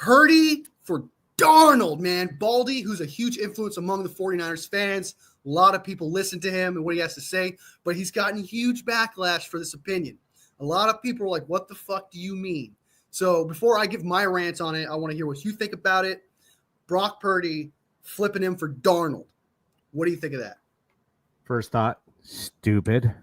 Purdy for Darnold, man. Baldy, who's a huge influence among the 49ers fans. A lot of people listen to him and what he has to say, but he's gotten huge backlash for this opinion. A lot of people are like, what the fuck do you mean? So before I give my rant on it, I want to hear what you think about it. Brock Purdy flipping him for Darnold. What do you think of that? First thought, stupid.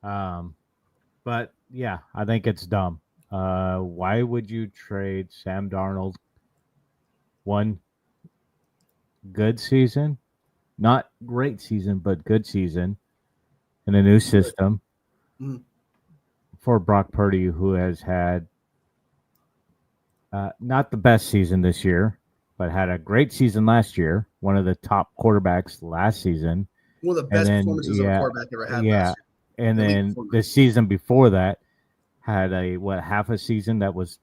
But yeah, I think it's dumb. Why would you trade Sam Darnold one good season, not great season, but good season in a new system for Brock Purdy, who has had not the best season this year, but had a great season last year, one of the top quarterbacks last season. One of the best performances of a quarterback ever had last year. And then the season before that had half a season that was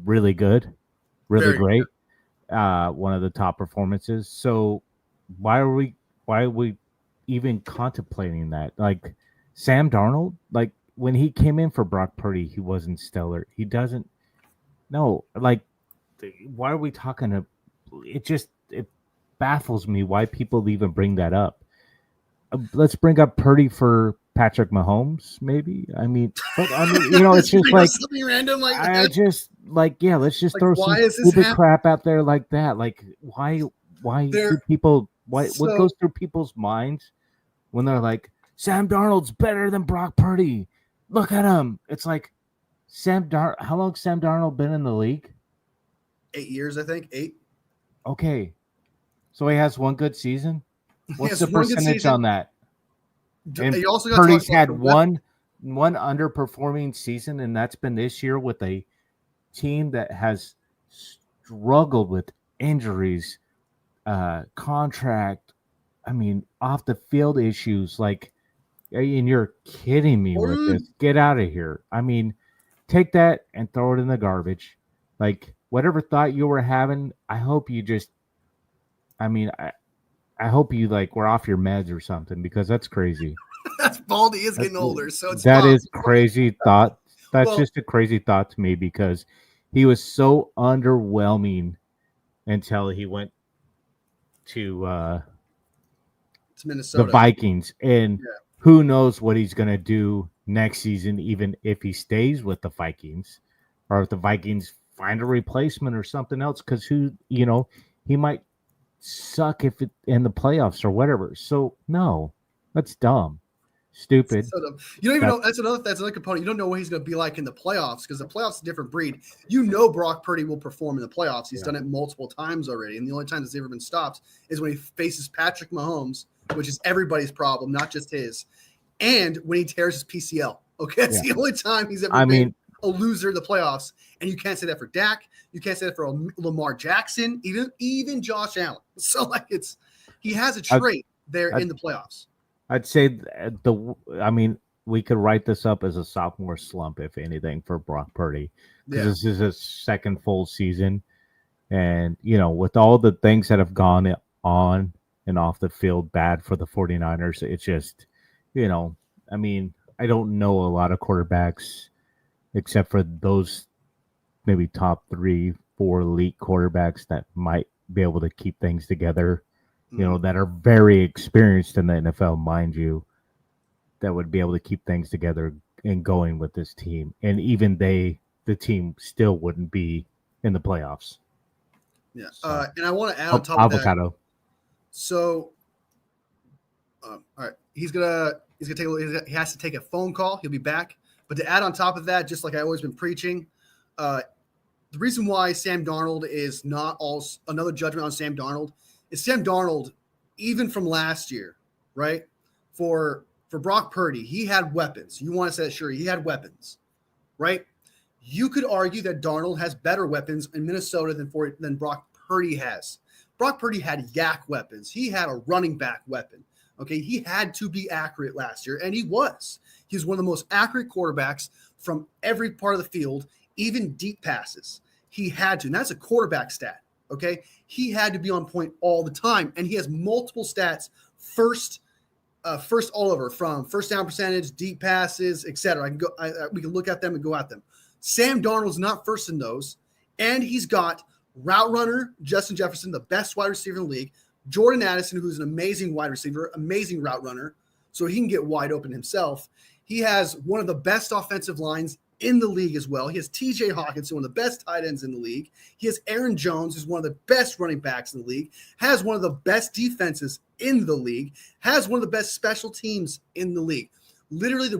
really good, really great. One of the top performances. So why are we even contemplating that? Like Sam Darnold, like when he came in for Brock Purdy, he wasn't stellar. He doesn't why are we talking it baffles me why people even bring that up. Let's bring up Purdy for Patrick Mahomes, maybe. It's just like something random like that. Let's just throw some stupid crap out there like that. Like, why do people? What goes through people's minds when they're like, Sam Darnold's better than Brock Purdy? Look at him. It's like how long Sam Darnold been in the league? 8 years, I think. 8. Okay, so he has one good season. What's the percentage on that? And Purdy's had one underperforming season, and that's been this year with a team that has struggled with injuries, contract. Off the field issues. Like, and you're kidding me with this? Get out of here! Take that and throw it in the garbage. Like, whatever thought you were having, I hope you just. I hope you were off your meds or something, because that's crazy. That's Baldy is getting older, so it's that is crazy thought. That's just a crazy thought to me, because he was so underwhelming until he went to Minnesota, the Vikings, and who knows what he's gonna do next season, even if he stays with the Vikings, or if the Vikings find a replacement or something else, because he might suck if it in the playoffs or whatever. So no, that's dumb, stupid. You don't even know. That's another component. You don't know what he's going to be like in the playoffs, because the playoffs is a different breed. Brock Purdy will perform in the playoffs. He's done it multiple times already, and the only time that's ever been stopped is when he faces Patrick Mahomes, which is everybody's problem, not just his, and when he tears his PCL. Okay, that's the only time he's ever been a loser in the playoffs, and you can't say that for Dak. You can't say that for Lamar Jackson, even Josh Allen. So he has a trait there in the playoffs. I'd say we could write this up as a sophomore slump, if anything, for Brock Purdy, because this is his second full season, and with all the things that have gone on and off the field bad for the 49ers, it's just I don't know a lot of quarterbacks except for those maybe top 3-4 elite quarterbacks that might be able to keep things together, that are very experienced in the NFL, mind you, that would be able to keep things together and going with this team. And even the team still wouldn't be in the playoffs. Yeah. So, and I want to add on top of that. So, all right, he has to take a phone call. He'll be back. But to add on top of that, just like I've always been preaching, the reason why Sam Darnold is not another judgment on Sam Darnold is Sam Darnold, even from last year, right? For Brock Purdy, he had weapons. You want to say, sure, he had weapons, right? You could argue that Darnold has better weapons in Minnesota than Brock Purdy has. Brock Purdy had yak weapons. He had a running back weapon. Okay, he had to be accurate last year, and he was. He was one of the most accurate quarterbacks from every part of the field, even deep passes. He had to, and that's a quarterback stat, okay? He had to be on point all the time, and he has multiple stats, first all over, from first down percentage, deep passes, etc. We can look at them and go at them. Sam Darnold's not first in those, and he's got route runner, Justin Jefferson, the best wide receiver in the league, Jordan Addison, who's an amazing wide receiver, amazing route runner, so he can get wide open himself. He has one of the best offensive lines in the league as well. He has TJ Hawkinson, one of the best tight ends in the league. He has Aaron Jones, who's one of the best running backs in the league, has one of the best defenses in the league, has one of the best special teams in the league. Literally the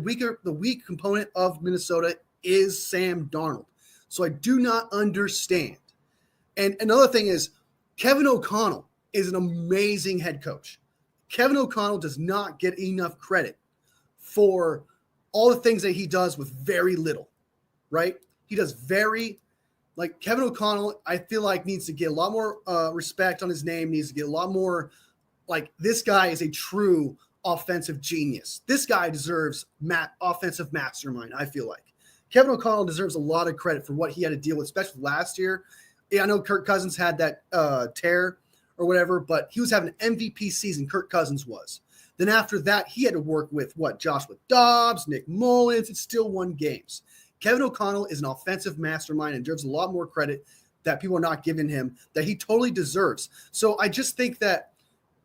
weak component of Minnesota is Sam Darnold. So I do not understand. And another thing is Kevin O'Connell is an amazing head coach. Kevin O'Connell does not get enough credit for all the things that he does with very little, right? He does Kevin O'Connell, I feel like needs to get a lot more respect on his name, needs to get a lot more, this guy is a true offensive genius. This guy deserves offensive mastermind, I feel like. Kevin O'Connell deserves a lot of credit for what he had to deal with, especially last year. Yeah, I know Kirk Cousins had that tear or whatever, but he was having an MVP season, Kirk Cousins was. Then after that, he had to work with Joshua Dobbs, Nick Mullins, and still won games. Kevin O'Connell is an offensive mastermind and deserves a lot more credit that people are not giving him that he totally deserves. So I just think that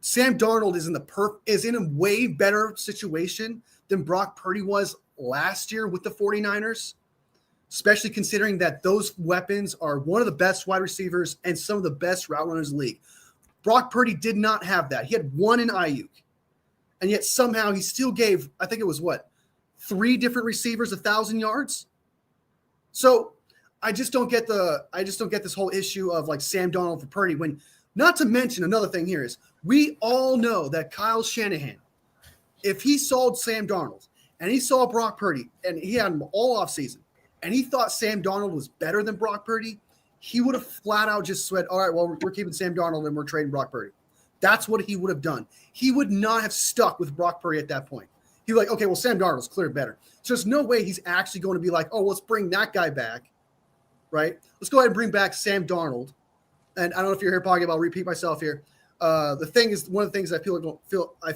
Sam Darnold is in a way better situation than Brock Purdy was last year with the 49ers, especially considering that those weapons are one of the best wide receivers and some of the best route runners in the league. Brock Purdy did not have that. He had one in Ayuk. And yet somehow he still gave, I think it was 3 different receivers 1,000 yards. So I just don't get this whole issue of Sam Darnold for Purdy. When, not to mention another thing here is we all know that Kyle Shanahan, if he saw Sam Darnold and he saw Brock Purdy and he had him all offseason and he thought Sam Darnold was better than Brock Purdy, he would have flat out just said, all right, well, we're keeping Sam Darnold and we're trading Brock Purdy. That's what he would have done. He would not have stuck with Brock Purdy at that point. He'd be like, okay, well, Sam Darnold's clearly better. So there's no way he's actually going to be like, oh, let's bring that guy back, right? Let's go ahead and bring back Sam Darnold. And I don't know if you're here, Poggy, I'll repeat myself here. The thing is, one of the things I feel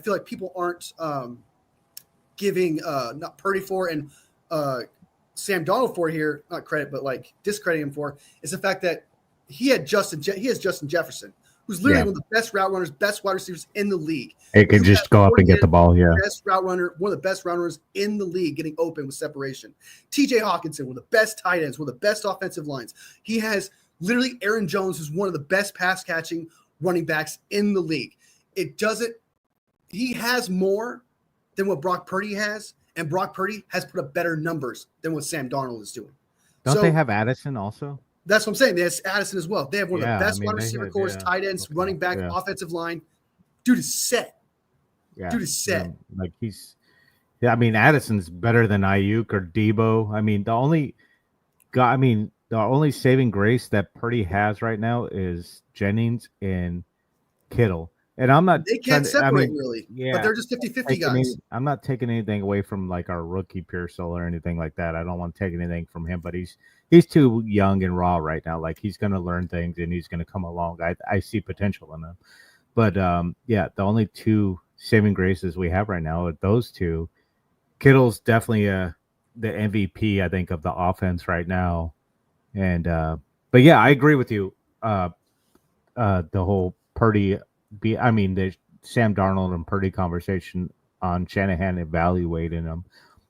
like people aren't giving not Purdy for and Sam Darnold for here, not credit, but discrediting him for, is the fact that he has Justin Jefferson, who's literally one of the best route runners, best wide receivers in the league. It can just go up and get the ball, yeah. Best route runner, one of the best route runners in the league, getting open with separation. TJ Hawkinson, one of the best tight ends, one of the best offensive lines. He has literally Aaron Jones, who's one of the best pass catching running backs in the league. He has more than what Brock Purdy has, and Brock Purdy has put up better numbers than what Sam Darnold is doing. Don't they have Addison also? That's what I'm saying. They have Addison as well. They have one of the best wide receiver cores, tight ends, running back, offensive line. Dude is set. Yeah. Dude is set. Addison's better than Ayuk or Debo. The only saving grace that Purdy has right now is Jennings and Kittle. And I'm not. They can't separate really. Yeah, but they're just 50-50 guys. I'm not taking anything away from our rookie Pearsall or anything like that. I don't want to take anything from him, but he's too young and raw right now. He's going to learn things and he's going to come along. I see potential in him. But the only 2 saving graces we have right now are those 2. Kittle's definitely the MVP, I think, of the offense right now. And but yeah, I agree with you. The whole Purdy. The Sam Darnold and Purdy conversation on Shanahan evaluating him.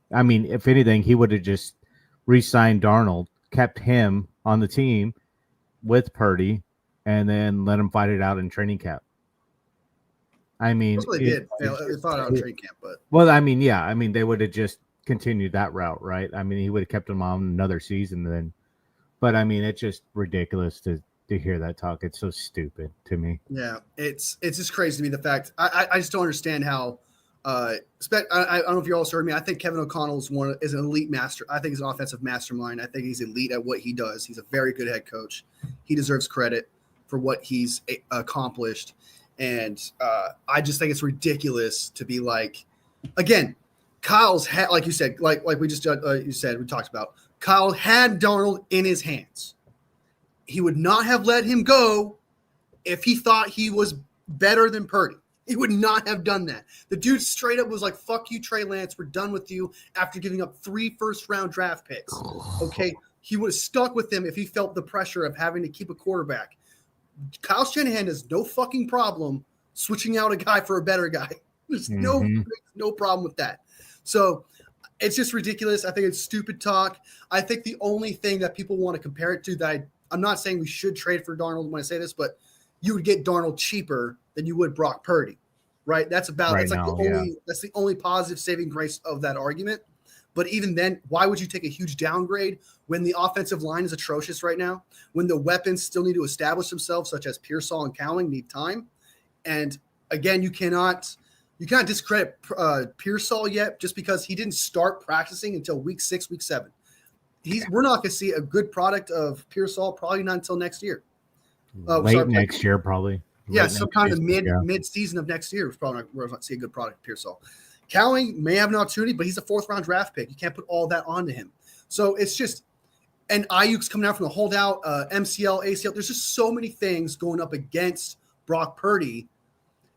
If anything, he would have just re-signed Darnold, kept him on the team with Purdy, and then let him fight it out in training camp. That's what they did. They fought out in training camp, but they would have just continued that route, right? He would have kept him on another season then. But it's just ridiculous to hear that talk. It's so stupid to me. Yeah, it's just crazy to me. The fact I just don't understand how. I don't know if you all heard me. I think Kevin O'Connell is an elite master. I think he's an offensive mastermind. I think he's elite at what he does. He's a very good head coach. He deserves credit for what he's accomplished. And I just think it's ridiculous to be again, Kyle's had, like you said, like we just you said, we talked about. Kyle had Darnold in his hands. He would not have let him go if he thought he was better than Purdy. He would not have done that. The dude straight up was like, fuck you, Trey Lance. We're done with you after giving up 3 first-round draft picks. Okay? He would have stuck with him if he felt the pressure of having to keep a quarterback Kyle Shanahan has no fucking problem switching out a guy for a better guy. There's no problem with that. So it's just ridiculous. I think it's stupid talk. I think the only thing that people want to compare it to that I'm not saying we should trade for Darnold when I say this, but you would get Darnold cheaper than you would Brock Purdy, right? That's the only positive saving grace of that argument. But even then, why would you take a huge downgrade when the offensive line is atrocious right now, when the weapons still need to establish themselves, such as Pearsall and Cowling need time? And again, you cannot discredit Pearsall yet just because he didn't start practicing until week 6, week 7. We're not going to see a good product of Pearsall probably not until next year. Next year, probably. Yeah, some kind of mid season of next year. We're going to see a good product of Pearsall. Cowling may have an opportunity, but he's a 4th-round draft pick. You can't put all that onto him. So it's just – and Ayuk's coming out from the holdout, MCL, ACL. There's just so many things going up against Brock Purdy.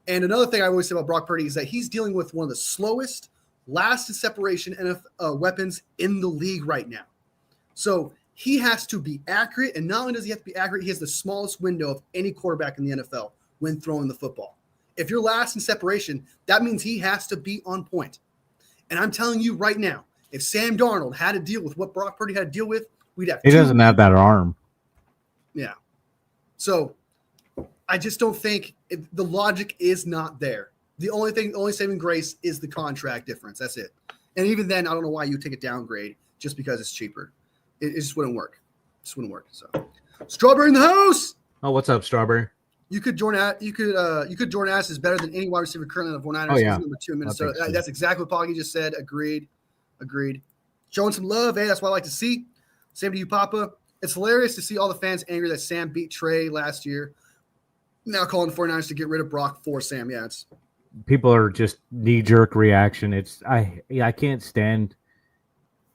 And another thing I always say about Brock Purdy is that he's dealing with one of the slowest, last in separation weapons in the league right now. So he has to be accurate, and not only does he have to be accurate, he has the smallest window of any quarterback in the NFL when throwing the football. If you're last in separation, that means he has to be on point. And I'm telling you right now, if Sam Darnold had to deal with what Brock Purdy had to deal with, we'd have. He doesn't have that arm. Yeah. So I just don't think the logic is not there. The only saving grace is the contract difference. That's it. And even then, I don't know why you take a downgrade just because it's cheaper. It just wouldn't work. It just wouldn't work. So, Strawberry in the house. Oh, what's up, Strawberry? Jordan Addis is better than any wide receiver currently on the 49ers. Oh, yeah. He's number 2 in Minnesota. That's exactly what Poggy just said. Agreed. Showing some love. Hey, that's what I like to see. Same to you, Papa. It's hilarious to see all the fans angry that Sam beat Trey last year. Now calling the 49ers to get rid of Brock for Sam. Yeah, it's people are just knee-jerk reaction. I can't stand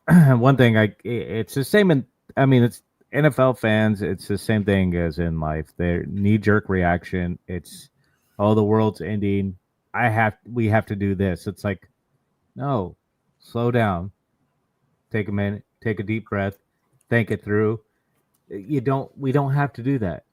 one thing. It's the same it's NFL fans. It's the same thing as in life. Their knee-jerk reaction. It's, oh, the world's ending. We have to do this. It's like, no, slow down. Take a minute. Take a deep breath. Think it through. We don't have to do that.